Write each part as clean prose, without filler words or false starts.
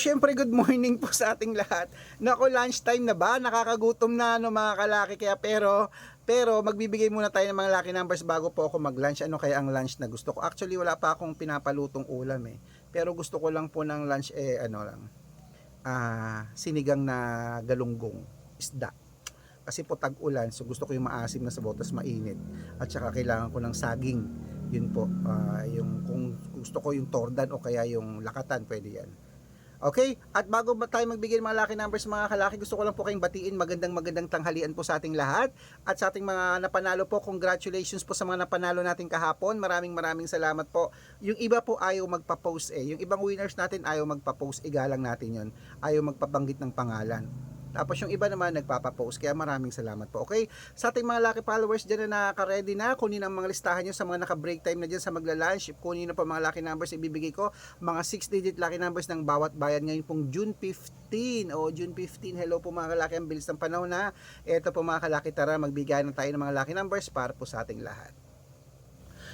Siyempre, good morning po sa ating lahat. Nako, lunchtime na ba? Nakakagutom na mga kalaki, kaya pero magbibigay muna tayo ng mga lucky numbers bago po ako mag-lunch. Ano kaya ang lunch na gusto ko? Actually, wala pa akong pinapalutong ulam eh. Pero gusto ko lang po ng lunch sinigang na galunggong, isda. Kasi po tag-ulan, so gusto ko yung maasim na sabaw tas mainit. At saka kailangan ko ng saging. Yun po, yung kung gusto ko yung tordan o kaya yung lakatan, pwede yan. Okay, at bago ba tayo magbigay ng mga lucky numbers mga kalaki, gusto ko lang po kayong batiin magandang tanghalian po sa ating lahat. At sa ating mga napanalo po, congratulations po sa mga napanalo natin kahapon. Maraming salamat po. Yung iba po ayaw magpa-post eh. Yung ibang winners natin ayaw magpa-post, igalang natin yon. Ayaw magpabanggit ng pangalan. Tapos yung iba naman nagpapapost, kaya maraming salamat po. Okay, sa ating mga lucky followers dyan na naka-ready na, kunin ang mga listahan nyo sa mga naka-break time na dyan sa magla-lunch. Kunin na po mga lucky numbers, ibibigay ko mga 6-digit lucky numbers ng bawat bayan ngayon pong June 15. June 15, hello po mga kalaki, ang bilis ng panahon na. Ito po mga kalaki, tara magbigay na tayo ng mga lucky numbers para po sa ating lahat.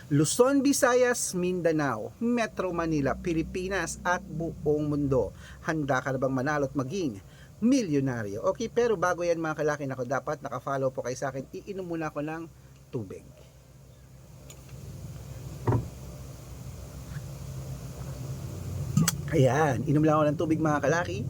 Luzon, Visayas, Mindanao, Metro Manila, Pilipinas at buong mundo. Handa ka na bang manalo at maging milyonaryo? Okay, pero bago yan mga kalaki, nako, dapat naka-follow po kayo sa akin. Iinom muna ako ng tubig. Ayan, inom lang ako ng tubig mga kalaki.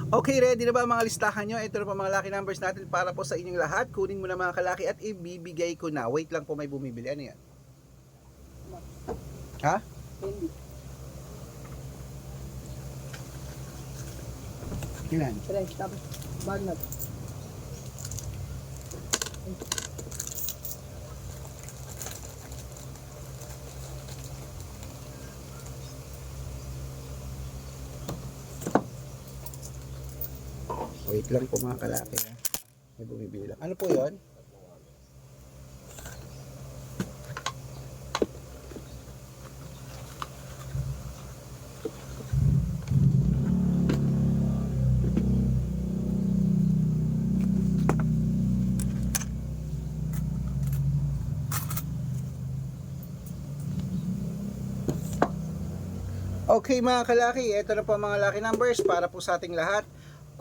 Okay, ready na ba mga listahan nyo? Ito na po mga lucky numbers natin para po sa inyong lahat. Kunin mo na mga kalaki at ibibigay ko na. Wait lang po, may bumibili. Ano yan? Ha? Hindi. Ilan? Fresh, tapos banat. Wait lang po mga kalaki. May bumibili lang. Ano po yon? Okay mga kalaki, ito na po mga lucky numbers para po sa ating lahat.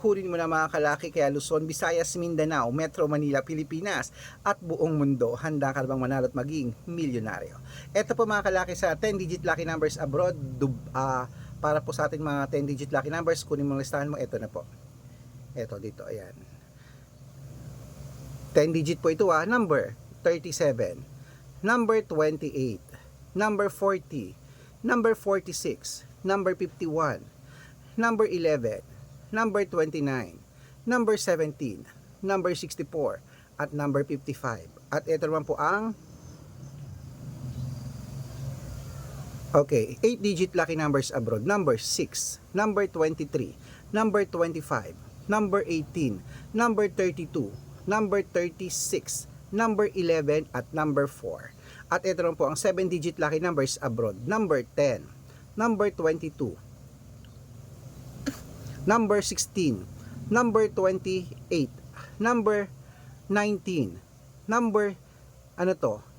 Kunin mo na mga kalaki, kaya Luzon, Visayas, Mindanao, Metro Manila, Pilipinas at buong mundo. Handa ka bang manalo at maging milyonaryo? Ito po mga kalaki sa 10-digit lucky numbers abroad. Para po sa ating mga 10-digit lucky numbers, kunin mo ang listahan mo. Ito na po. Ito dito, ayan. 10-digit po ito number 37, number 28, number 40, number 46, number 51, number 11, number 29, number 17, number 64, at number 55. At ito naman po ang 8-digit lucky numbers abroad. Number 6, number 23, number 25, number 18, number 32, number 36, number 11, at number 4. At ito naman po ang 7-digit lucky numbers abroad. Number 10, number 22, number 16, number 28, number 19, number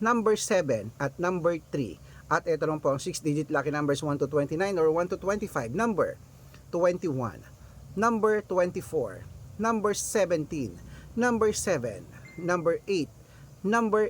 number 7, at number 3. At ito naman po ang 6-digit lucky numbers 1 to 29 or 1 to 25. Number 21, number 24, number 17, number 7, number 8, number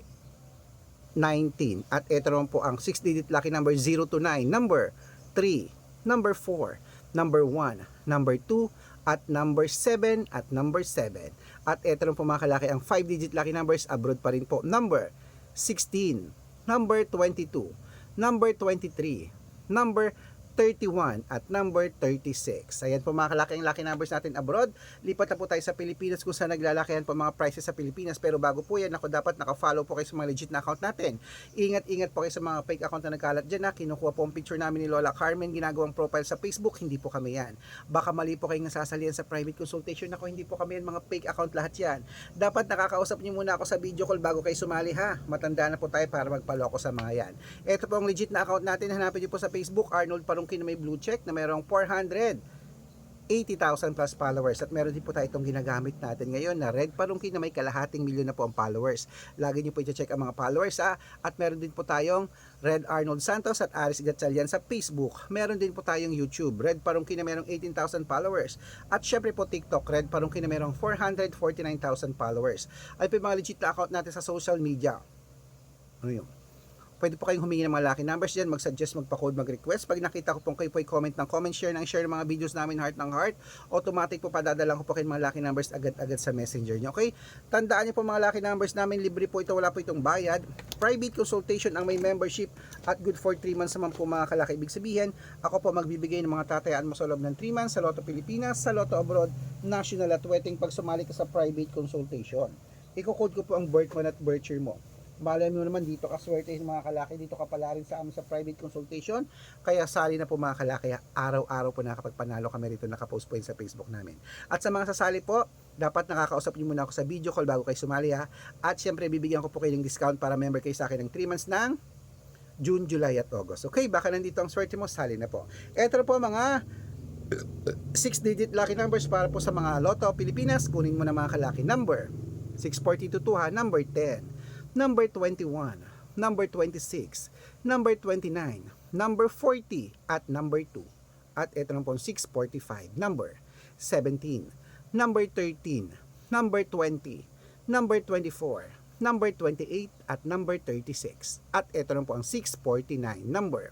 19. At ito naman po ang 6-digit lucky number 0 to 9. Number 3, number 4, number 1, number 2, at number 7, at number 7. At ito naman po mga kalaki ang 5-digit lucky numbers abroad pa rin po. Number 16, number 22, number 23, number 31, at number 36. Ayan po mga kalaki ang lucky numbers natin abroad. Lipat na po tayo sa Pilipinas kung saan naglalakihan po mga prices sa Pilipinas. Pero bago po yan, dapat naka-follow po kayo sa mga legit na account natin. Ingat po kayo sa mga fake account na nagkalat dyan kinukuha po ang picture namin ni Lola Carmen, ginagawang profile sa Facebook. Hindi po kami yan. Baka mali po kayong nasasalihan sa private consultation. Hindi po kami yan, mga fake account lahat yan. Dapat nakakausap niyo muna ako sa video call bago kayo sumali ha. Matanda na po tayo para magpaloko sa mga yan. Ito po ang legit na account natin. Hanapin niyo po sa Facebook, Arnold Palungkin na may blue check na mayroong 400 80,000 plus followers. At meron din po tayo itong ginagamit natin ngayon na Red Parungki na may kalahating milyon na po ang followers. Lagi nyo po i-check ang mga followers At meron din po tayong Red Arnold Santos at Aris Gatchalian sa Facebook. Meron din po tayong YouTube, Red Parungki na merong 18,000 followers. At syempre po TikTok, Red Parungki na merong 449,000 followers. Ay po yung mga legit na account natin sa social media. Ano yun? Pwede po kayong humingi ng mga lucky numbers dyan, mag-suggest, magpa-code, mag-request. Pag nakita ko pong kayo po i-comment ng comment, share ng mga videos namin heart ng heart, automatic po padadalang ko po kayo mga lucky numbers agad-agad sa messenger nyo. Okay? Tandaan nyo po mga lucky numbers namin, libre po ito, wala po itong bayad. Private consultation ang may membership at good for 3 months naman po mga kalaki. Ibig sabihin, ako po magbibigay ng mga tatayaan mo sa loob ng 3 months sa Lotto Pilipinas, sa Lotto Abroad, National at Wedding pag sumali ka sa private consultation. Iko-code ko po ang birth month at birth year mo. Malay mo naman dito kaswerte mga kalaki, dito ka pala rin sa amin sa private consultation, kaya sali na po mga kalaki, araw-araw po nakapagpanalo kami rito, nakapost po yun sa Facebook namin. At sa mga sasali po, dapat nakakausap niyo muna ako sa video call bago kayo sumali at syempre bibigyan ko po kayo ng discount para member kayo sa akin ng 3 months ng June, July at August. Okay, baka nandito ang swerte mo, sali na po. Ito po mga 6-digit lucky numbers para po sa mga Lotto Pilipinas. Kunin mo na mga kalaki. Number 642 number 10, number 21, number 26, number 29, number 40, at number 2. At ito na po 645, number 17, number 13, number 20, number 24, number 28, at number 36. At ito na po ang 649, number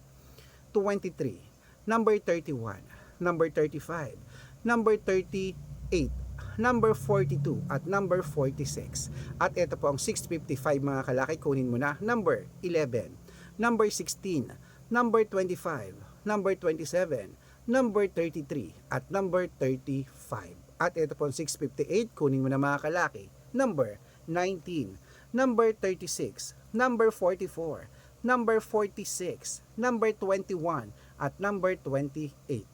23, number 31, number 35, number 38, number 42 at number 46. At ito po ang 655 mga kalaki, kunin mo na. Number 11, number 16, number 25, number 27, number 33 at number 35. At ito po ang 658, kunin mo na mga kalaki. Number 19, number 36, number 44, number 46, number 21 at number 28.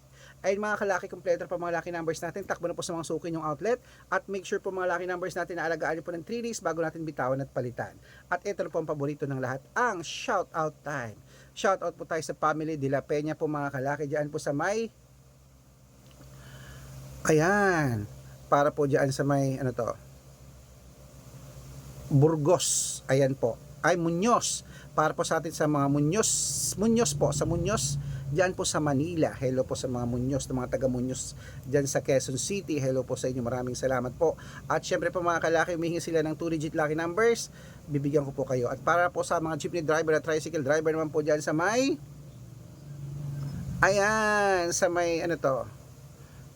Ay mga kalaki, kompleto pa mga lucky numbers natin. Takbo na po sa mga suki yung outlet. At make sure po mga lucky numbers natin na alagaan nyo po ng 3 days bago natin bitawan at palitan. At ito na po ang paborito ng lahat, ang shout out time. Shout out po tayo sa family De La Peña po mga kalaki. Diyan po sa may, ayan, para po diyan sa may, ano to, Burgos. Ayan po. Ay, Muñoz. Para po sa atin sa mga Muñoz po, sa Muñoz, diyan po sa Manila. Hello po sa mga Muñoz, mga taga Muñoz diyan sa Quezon City. Hello po sa inyo, maraming salamat po. At syempre po mga kalaki, humihingi sila ng 2-digit lucky numbers, bibigyan ko po kayo. At para po sa mga jeepney driver at tricycle driver naman po diyan sa may, ayan, sa may ano to,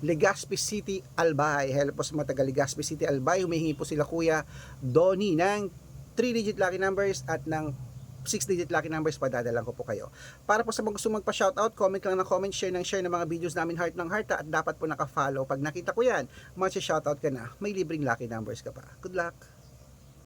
Legazpi City, Albay. Hello po sa mga taga Legazpi City, Albay. Humihingi po sila Kuya Donnie ng 3-digit lucky numbers at ng 6-digit lucky numbers, padadalan ko po kayo. Para po sa mga gusto magpa-shoutout, comment lang ng comment, share ng mga videos namin heart ng heart, at dapat po naka-follow. Pag nakita ko yan, mag-shoutout ka na, may libreng lucky numbers ka pa. Good luck!